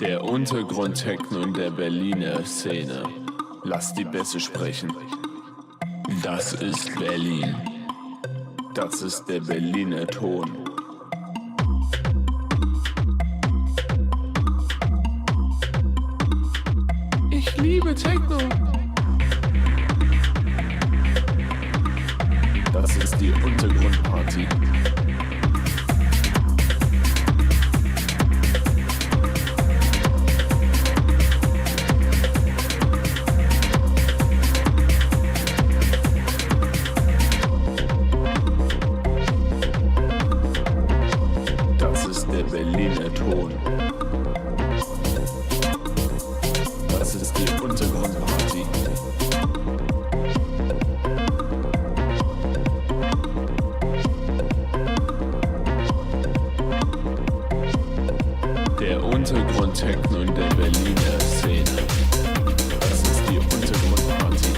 Der Untergrund-Techno in der Berliner Szene. Lass die Bässe sprechen. Das ist Berlin. Das ist der Berliner Ton. Ich liebe Techno. Das ist die Untergrundparty. Das ist der Berliner Ton. Das ist die Untergrundparty. Der Untergrund-Techno in der Berliner Szene. Das ist die Untergrundparty.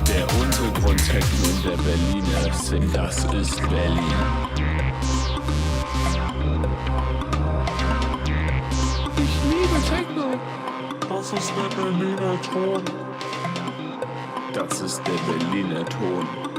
Der Untergrund-Techno in der Berliner Szene. Das ist Berlin. Ich liebe Techno. Das ist der Berliner Ton. Das ist der Berliner Ton.